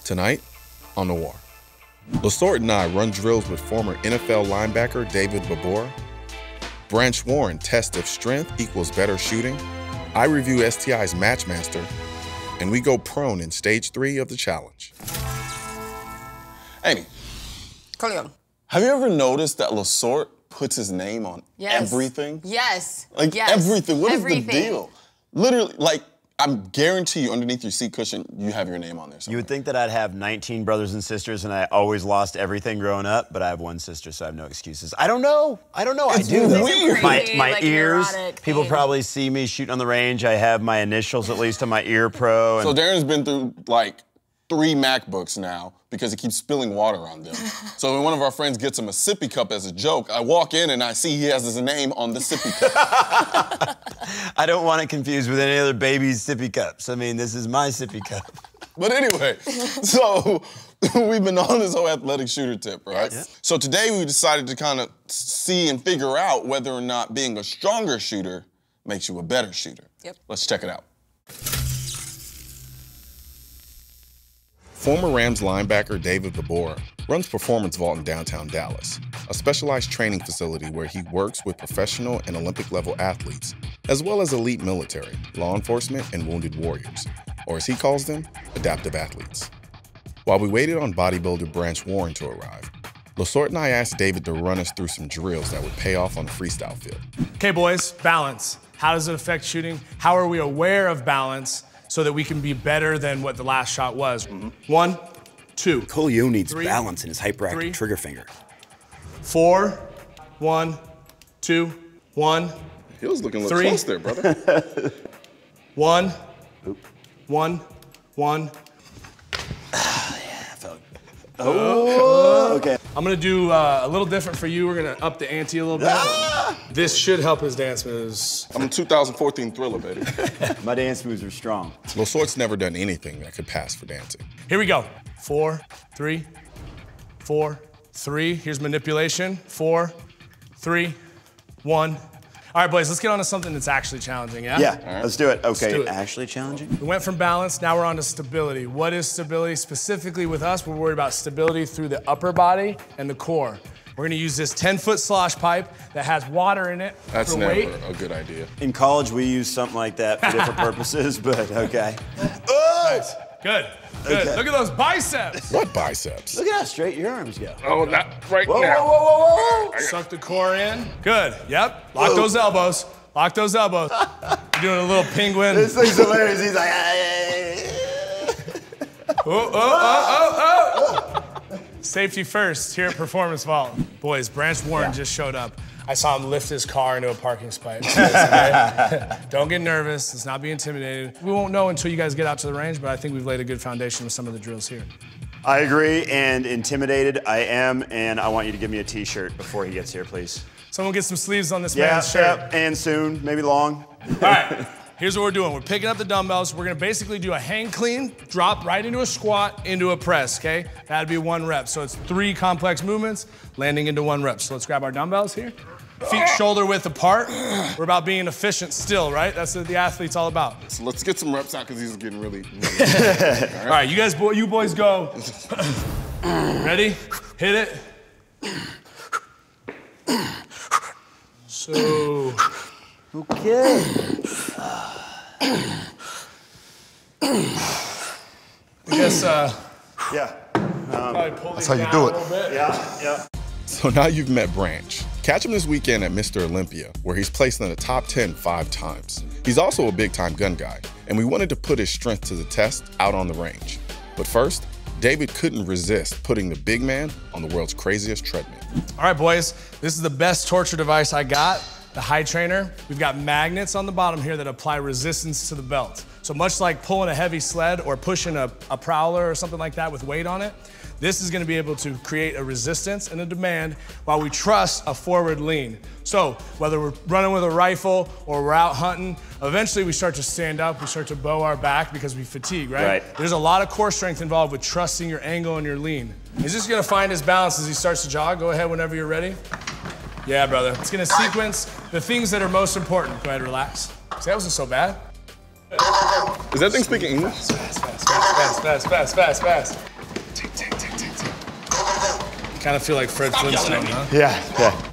Tonight on Noir. LaSorte and I run drills with former NFL linebacker David Vobora. Branch Warren tests if strength equals better shooting. I review STI's Matchmaster. And we go prone in stage 3 of the challenge. Amy. Colion. Have you ever noticed that LaSorte puts his name on everything? Yes. Like everything. What is the deal? Literally, like, I guarantee you underneath your seat cushion, you have your name on there somewhere. You would think that I'd have 19 brothers and sisters and I always lost everything growing up, but I have one sister, so I have no excuses. I don't know. It's I do. weird. My ears, people probably see me shooting on the range. I have my initials at least on my ear pro. So Darren's been through like 3 MacBooks now because he keeps spilling water on them. So when one of our friends gets him a sippy cup as a joke, I walk in and I see he has his name on the sippy cup. I don't want it confused with any other baby's sippy cups. I mean, this is my sippy cup. But anyway, so we've been on this whole athletic shooter tip, right? Yes. So today we decided to kind of see and figure out whether or not being a stronger shooter makes you a better shooter. Yep. Let's check it out. Former Rams linebacker David Vobora runs Performance Vault in downtown Dallas, a specialized training facility where he works with professional and Olympic-level athletes, as well as elite military, law enforcement, and wounded warriors, or as he calls them, adaptive athletes. While we waited on bodybuilder Branch Warren to arrive, LaSorte and I asked David to run us through some drills that would pay off on the freestyle field. Okay, boys, balance. How does it affect shooting? How are we aware of balance so that we can be better than what the last shot was? 1, 2. Colion needs 3, balance in his hyperactive 3, trigger finger. 4, 1, 2, 1. He was looking a little 3. close there, brother. 1, 1, 1. Okay. I'm gonna do a little different for you. We're gonna up the ante a little bit. This should help his dance moves. I'm a 2014 Thriller, baby. My dance moves are strong. LaSorte's never done anything that could pass for dancing. Here we go. 4, 3, 4, 3. Here's manipulation. 4, 3, 1. All right, boys, let's get on to something that's actually challenging, yeah? Yeah, let's do it. Okay, do it. actually challenging? We went from balance, now we're on to stability. What is stability? Specifically with us, we're worried about stability through the upper body and the core. We're gonna use this 10-foot slosh pipe that has water in it That's for never weight. a good idea. In college, we use something like that for different purposes, but okay. Nice. Good, good. Okay. Look at those biceps. What biceps? Look at how straight your arms go. Oh, not right Whoa, now. whoa, whoa, whoa, whoa! Suck the core in. Good, yep. Lock those elbows. Lock those elbows. You're doing a little penguin. This thing's hilarious. He's like, Oh. Safety first here at Performance Vault. Boys, Branch Warren just showed up. I saw him lift his car into a parking spot. Don't get nervous. Let's not be intimidated. We won't know until you guys get out to the range, but I think we've laid a good foundation with some of the drills here. I agree, and intimidated I am, and I want you to give me a t-shirt before he gets here, please. Someone get some sleeves on this Yeah, man's shirt. yeah, and soon, maybe long. All right, here's what we're doing. We're picking up the dumbbells. We're gonna basically do a hang clean, drop right into a squat, into a press, okay? That'd be 1 rep. So it's 3 complex movements, landing into 1 rep. So let's grab our dumbbells here. Feet shoulder width apart. We're about being efficient still, right? That's what the athlete's all about. So let's get some reps out because he's getting really All right, you boys go. Ready? Hit it. So. Okay. I guess, Yeah. probably pull That's these how you down do a it. little bit. Yeah. So now you've met Branch. Catch him this weekend at Mr. Olympia, where he's placed in the top 10 5 times. He's also a big-time gun guy, and we wanted to put his strength to the test out on the range. But first, David couldn't resist putting the big man on the world's craziest treadmill. All right, boys, this is the best torture device I got, the High Trainer. We've got magnets on the bottom here that apply resistance to the belt. So much like pulling a heavy sled or pushing a prowler or something like that with weight on it, this is gonna be able to create a resistance and a demand while we trust a forward lean. So whether we're running with a rifle or we're out hunting, eventually we start to stand up, we start to bow our back because we fatigue, right? Right. There's a lot of core strength involved with trusting your angle and your lean. He's just gonna find his balance as he starts to jog. Go ahead whenever you're ready. Yeah, brother. It's gonna sequence the things that are most important. Go ahead, relax. See, that wasn't so bad. Is that thing speaking English? Fast. Kind of feel like Fred Flintstone, huh? Yeah.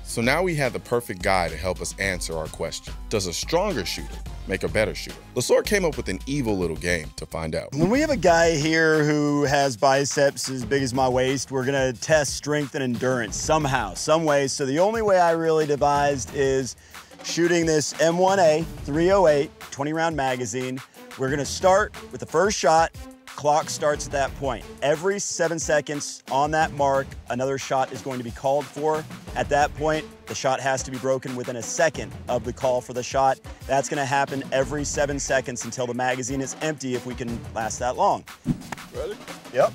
So now we had the perfect guy to help us answer our question. Does a stronger shooter make a better shooter? LaSorte came up with an evil little game to find out. When we have a guy here who has biceps as big as my waist, we're gonna test strength and endurance somehow, some way. So the only way I really devised is shooting this M1A 308 20-round magazine. We're gonna start with the first shot. Clock starts at that point. Every 7 seconds on that mark, another shot is going to be called for. At that point, the shot has to be broken within a second of the call for the shot. That's gonna happen every 7 seconds until the magazine is empty, if we can last that long. Ready? Yep.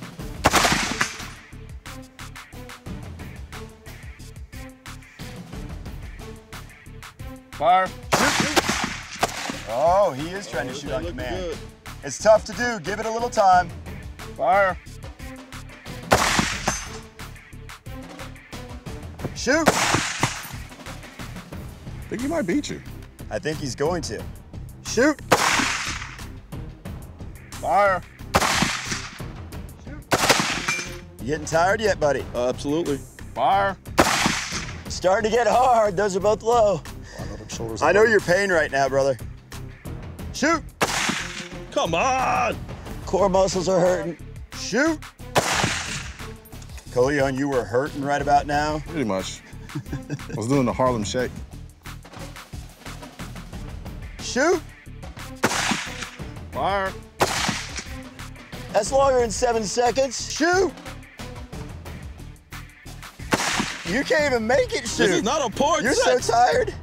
Fire. Oh, he is trying to shoot on command. Good. It's tough to do. Give it a little time. Fire. Shoot. I think he might beat you. I think he's going to. Shoot. Fire. You getting tired yet, buddy? Absolutely. Fire. Starting to get hard. Those are both low. I know your pain right now, brother. Shoot. Come on. Core muscles are hurting. Shoot. Colion, you were hurting right about now? Pretty much. I was doing the Harlem Shake. Shoot. Fire. That's longer than 7 seconds. Shoot. You can't even make it shoot. This is not a porch. You're so tired.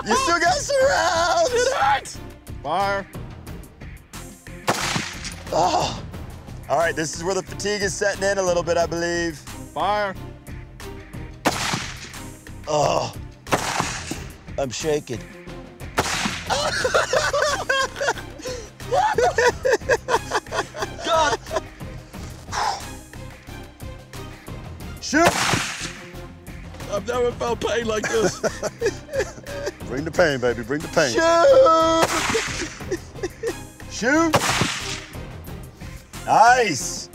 You still got some rounds. It hurts. Fire. Oh. All right, this is where the fatigue is setting in a little bit, I believe. Fire. Oh. I'm shaking. God. Shoot. I've never felt pain like this. Bring the pain, baby, bring the pain. Shoot! Shoot! Nice!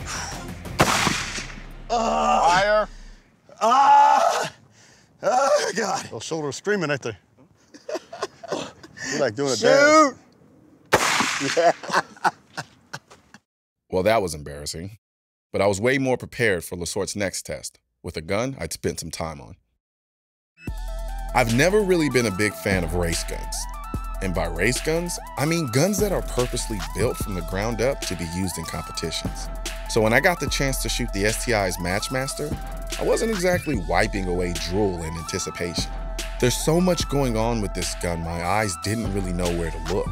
Fire! Ah! Oh, God. Those shoulders screaming, ain't they? You're like doing a Shoot! dance. Well, that was embarrassing. But I was way more prepared for LaSorte's next test, with a gun I'd spent some time on. I've never really been a big fan of race guns. And by race guns, I mean guns that are purposely built from the ground up to be used in competitions. So when I got the chance to shoot the STI's Matchmaster, I wasn't exactly wiping away drool in anticipation. There's so much going on with this gun, my eyes didn't really know where to look.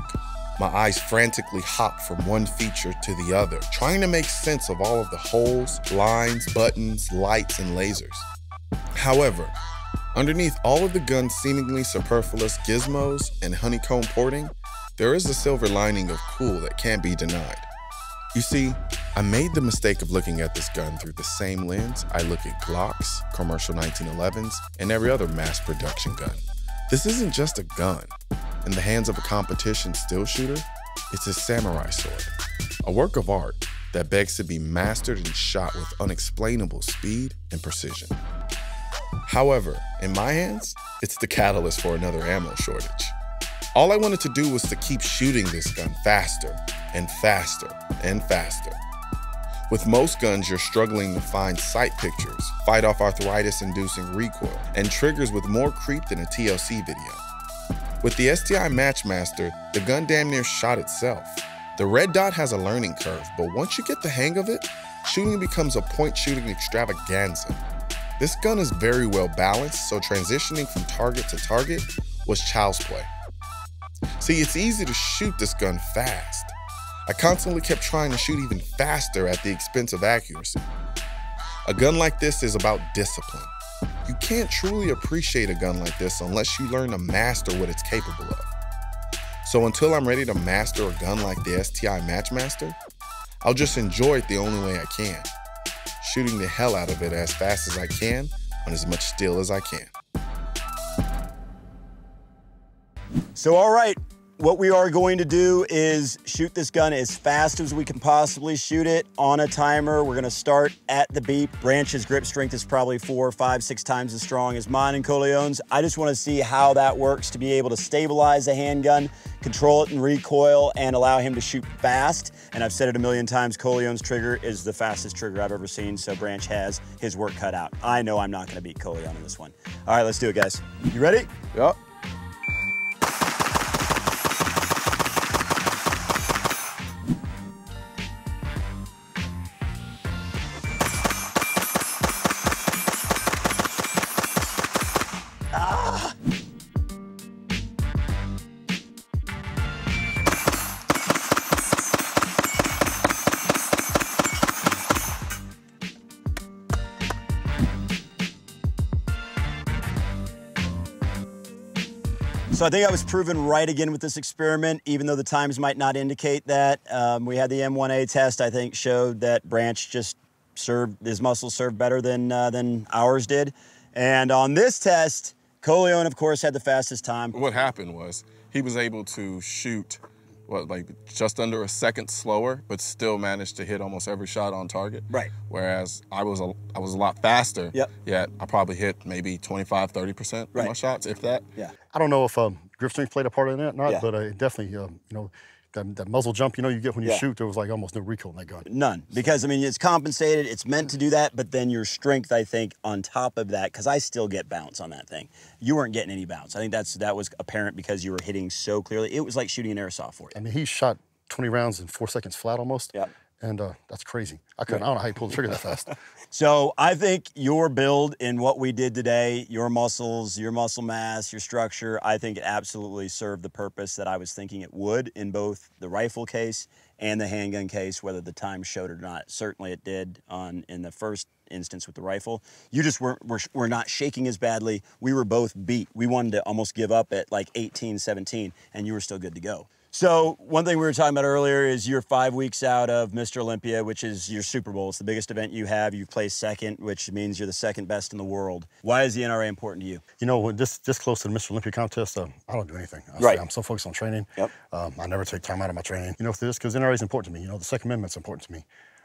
My eyes frantically hopped from one feature to the other, trying to make sense of all of the holes, lines, buttons, lights, and lasers. However, underneath all of the gun's seemingly superfluous gizmos and honeycomb porting, there is a silver lining of cool that can't be denied. You see, I made the mistake of looking at this gun through the same lens I look at Glocks, commercial 1911s, and every other mass production gun. This isn't just a gun. In the hands of a competition still shooter, it's a samurai sword, a work of art that begs to be mastered and shot with unexplainable speed and precision. However, in my hands, it's the catalyst for another ammo shortage. All I wanted to do was to keep shooting this gun faster and faster and faster. With most guns, you're struggling to find sight pictures, fight off arthritis-inducing recoil, and triggers with more creep than a TLC video. With the STI Matchmaster, the gun damn near shot itself. The red dot has a learning curve, but once you get the hang of it, shooting becomes a point-shooting extravaganza. This gun is very well balanced, so transitioning from target to target was child's play. See, it's easy to shoot this gun fast. I constantly kept trying to shoot even faster at the expense of accuracy. A gun like this is about discipline. You can't truly appreciate a gun like this unless you learn to master what it's capable of. So until I'm ready to master a gun like the STI Matchmaster, I'll just enjoy it the only way I can, shooting the hell out of it as fast as I can on as much steel as I can. So, all right, what we are going to do is shoot this gun as fast as we can possibly shoot it on a timer. We're gonna start at the beep. Branch's grip strength is probably 4, 5, 6 times as strong as mine and Colion's. I just wanna see how that works to be able to stabilize a handgun, control it in recoil, and allow him to shoot fast. And I've said it a million times, Colion's trigger is the fastest trigger I've ever seen, so Branch has his work cut out. I know I'm not gonna beat Colion in this one. All right, let's do it, guys. You ready? Yep. So I think I was proven right again with this experiment, even though the times might not indicate that. We had the M1A test, I think, showed that Branch just his muscles served better than ours did. And on this test, Colion, of course, had the fastest time. What happened was he was able to shoot, like just under a second slower, but still managed to hit almost every shot on target. Right. Whereas I was a lot faster. Yep. Yet I probably hit maybe 25, 30% of my shots, if that. Yeah. I don't know if grip strength played a part in that or not, Yeah. but it definitely, you know, that muzzle jump, you know, you get when you Yeah. shoot, there was like almost no recoil in that gun. None, because I mean, it's compensated, it's meant to do that, but then your strength, I think, on top of that, because I still get bounce on that thing. You weren't getting any bounce. I think that was apparent because you were hitting so clearly. It was like shooting an airsoft for you. I mean, he shot 20 rounds in 4 seconds flat almost. Yeah. And that's crazy. I don't know how you pulled the trigger that fast. So I think your build in what we did today, your muscles, your muscle mass, your structure, I think it absolutely served the purpose that I was thinking it would in both the rifle case and the handgun case, whether the time showed it or not. Certainly it did in the first instance with the rifle. You just were not shaking as badly. We were both beat. We wanted to almost give up at like 18, 17, and you were still good to go. So one thing we were talking about earlier is you're 5 weeks out of Mr. Olympia, which is your Super Bowl. It's the biggest event you have. You've placed second, which means you're the second best in the world. Why is the NRA important to you? You know, when this close to the Mr. Olympia contest, I don't do anything. I'm so focused on training. Yep. I never take time out of my training. You know, for this, because NRA is important to me. You know, the Second Amendment's important to me.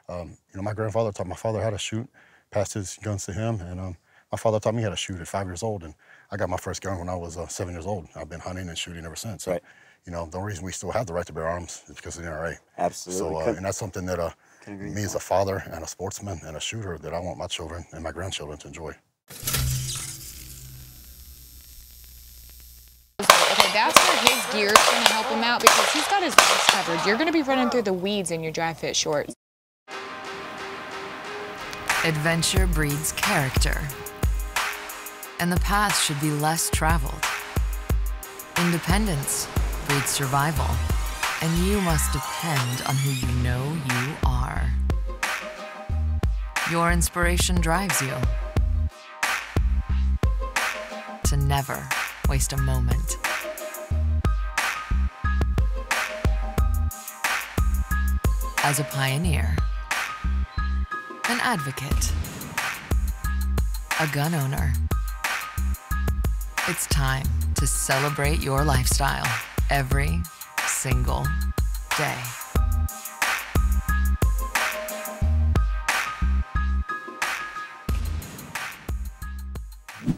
You know, my grandfather taught my father how to shoot, passed his guns to him, and my father taught me how to shoot at 5 years old, and I got my first gun when I was 7 years old. I've been hunting and shooting ever since. So, you know, the reason we still have the right to bear arms is because of the NRA. Absolutely. So, and that's something that me as a father and a sportsman and a shooter that I want my children and my grandchildren to enjoy. Okay, that's where his gear is going to help him out because he's got his legs covered. You're going to be running through the weeds in your dry fit shorts. Adventure breeds character, and the path should be less traveled. Independence breeds survival, and you must depend on who you know you are. Your inspiration drives you to never waste a moment. As a pioneer, an advocate, a gun owner, it's time to celebrate your lifestyle every single day.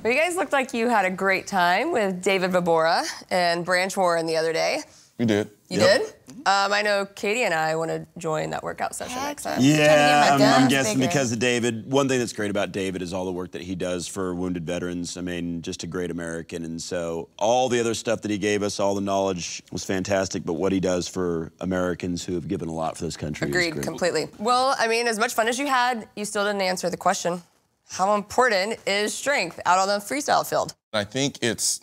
Well, you guys looked like you had a great time with David Vobora and Branch Warren the other day. We did. You did? I know Katie and I want to join that workout session next time. Yeah, I'm guessing because of David. One thing that's great about David is all the work that he does for wounded veterans. I mean, just a great American. And so all the other stuff that he gave us, all the knowledge was fantastic, but what he does for Americans who have given a lot for this country is great. Agreed, completely. Well, I mean, as much fun as you had, you still didn't answer the question. How important is strength out on the freestyle field? I think it's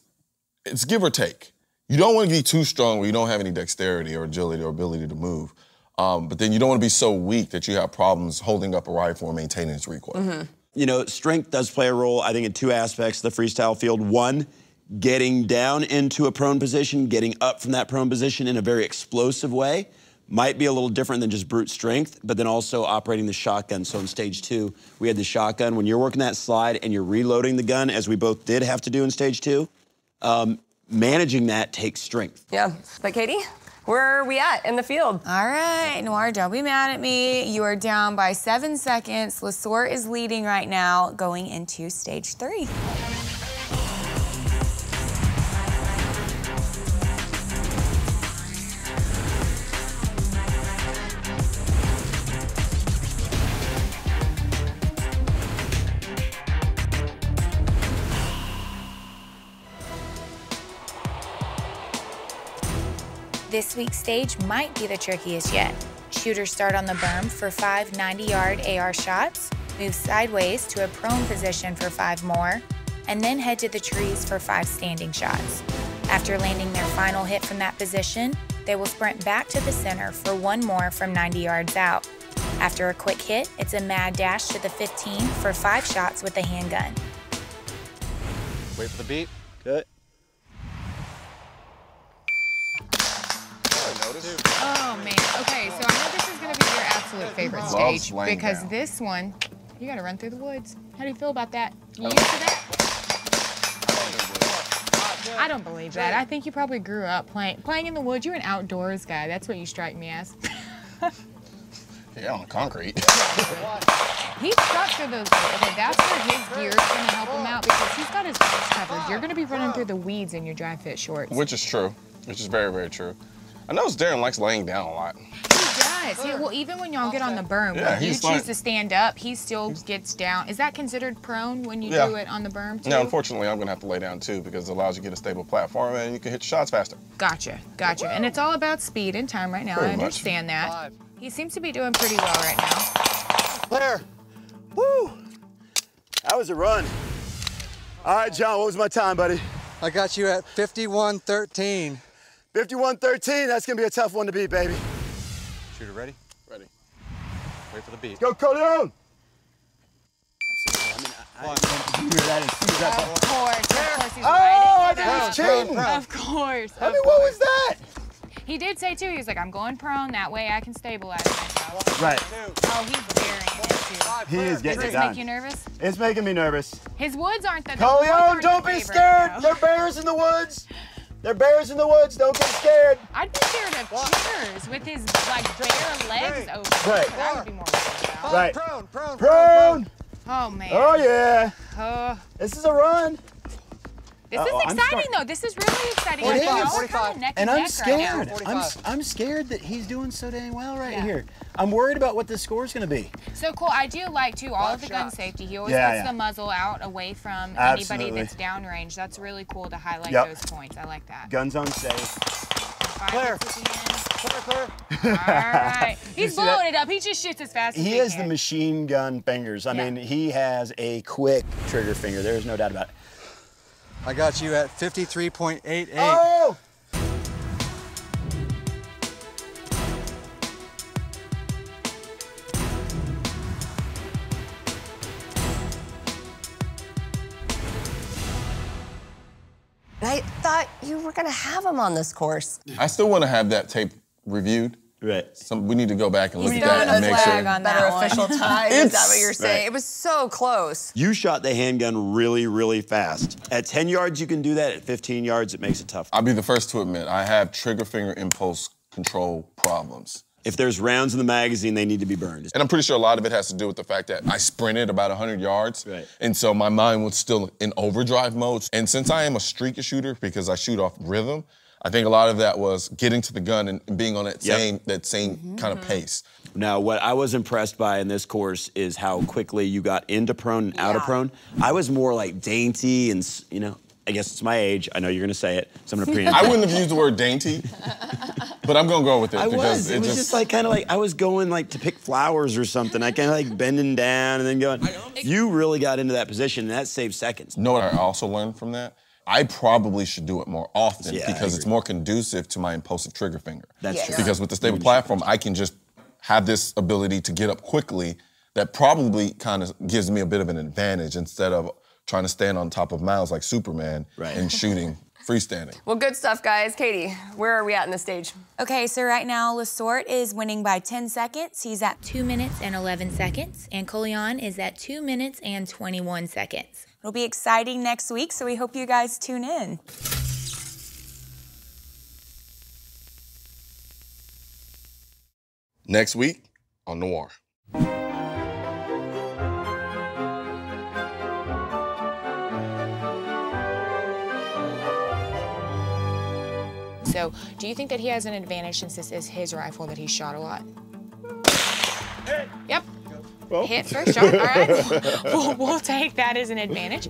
give or take. You don't want to be too strong where you don't have any dexterity or agility or ability to move. But then you don't want to be so weak that you have problems holding up a rifle or maintaining its recoil. Mm-hmm. You know, strength does play a role, I think, in two aspects of the freestyle field. One, getting down into a prone position, getting up from that prone position in a very explosive way might be a little different than just brute strength, but then also operating the shotgun. So in stage 2, we had the shotgun. When you're working that slide and you're reloading the gun, as we both did have to do in stage 2, managing that takes strength. Yeah, but Katie, where are we at in the field? All right, Noir, don't be mad at me. You are down by 7 seconds. LaSorte is leading right now, going into stage 3. This week's stage might be the trickiest yet. Shooters start on the berm for 5 90-yard AR shots, move sideways to a prone position for 5 more, and then head to the trees for 5 standing shots. After landing their final hit from that position, they will sprint back to the center for 1 more from 90 yards out. After a quick hit, it's a mad dash to the 15 for 5 shots with a handgun. Wait for the beat. Good. Oh man, okay, so I know this is gonna be your absolute favorite stage because this one, you gotta run through the woods. How do you feel about that? You used to that? I don't believe that. I think you probably grew up playing in the woods. You're an outdoors guy. That's what you strike me as. Yeah, on concrete. He's stuck through those woods. Okay, that's where his gear is gonna help him out because he's got his legs covered. You're gonna be running through the weeds in your dry fit shorts. Which is true. Which is very, very true. I noticed Darren likes laying down a lot. He does. Well, even when y'all get on the berm, when you choose to stand up, he still gets down. Is that considered prone when you do it on the berm, too? Yeah, unfortunately, I'm going to have to lay down, too, because it allows you to get a stable platform and you can hit your shots faster. Gotcha, gotcha. And it's all about speed and time right now. I understand that. He seems to be doing pretty well right now. Claire, woo! That was a run. All right, John, what was my time, buddy? I got you at 51:13. 51:13, that's gonna be a tough one to beat, baby. Shooter ready? Ready. Wait for the beat. Go, Colion! Of course he's I riding. think he's cheating. Of course. I mean, what was that? He did say, too, he was like, I'm going prone, that way I can stabilize myself. Right. Oh, he's burying it, too. He is getting Does it this done. make you nervous? It's making me nervous. His woods aren't the Colion, don't be scared. They're bears in the woods. They're bears in the woods. Don't get scared. I'd be scared of Chiggers with his like bare legs open. Right. That would be more worried about. Right. Prone. Oh man. Oh yeah. This is a run. This is exciting though. This is really exciting. It is. Y'all are kind of neck And and I'm neck scared. right now. I'm scared that he's doing so dang well right here. I'm worried about what the score's gonna be. So cool. I do like too all of the gun safety. He always puts the muzzle out away from anybody that's downrange. That's really cool to highlight those points. I like that. Guns on safe. Claire. Claire. All right. He's blowing it up. He just shoots as fast as he can. He has the machine gun fingers. I mean, he has a quick trigger finger. There's no doubt about it. I got you at 53.88. Oh! I thought you were gonna have him on this course. I still want to have that tape reviewed. Right. We need to go back and look at that and make sure. Better official time. Is that what you're saying? Right. It was so close. You shot the handgun really, really fast. At 10 yards, you can do that. At 15 yards, it makes it tough. I'll be the first to admit, I have trigger finger impulse control problems. If there's rounds in the magazine, they need to be burned. And I'm pretty sure a lot of it has to do with the fact that I sprinted about 100 yards. Right. And so my mind was still in overdrive mode. And since I am a streaky shooter, because I shoot off rhythm, I think a lot of that was getting to the gun and being on that same kind of pace. Now, what I was impressed by in this course is how quickly you got into prone and out of prone. I was more like dainty and, you know, I guess it's my age. I know you're gonna say it, so I'm gonna preempt. I wouldn't have used the word dainty, but I'm gonna go with it. I because was. It was just like kind of like I was going like to pick flowers or something. I kind of like bending down and then going. You really got into that position, and that saved seconds. You know what I also learned from that? I probably should do it more often because it's more conducive to my impulsive trigger finger. That's true. Because with the stable platform, I can just have this ability to get up quickly that probably kind of gives me a bit of an advantage instead of trying to stand on top of mounds like Superman and shooting freestanding. Well, good stuff, guys. Katie, where are we at in the stage? Okay, so right now, LaSorte is winning by 10 seconds. He's at 2 minutes and 11 seconds. And Colion is at 2 minutes and 21 seconds. It'll be exciting next week, so we hope you guys tune in. Next week on Noir. So, do you think that he has an advantage since this is his rifle that he shot a lot? Yep. Well. Hit first shot. All right. We'll take that as an advantage.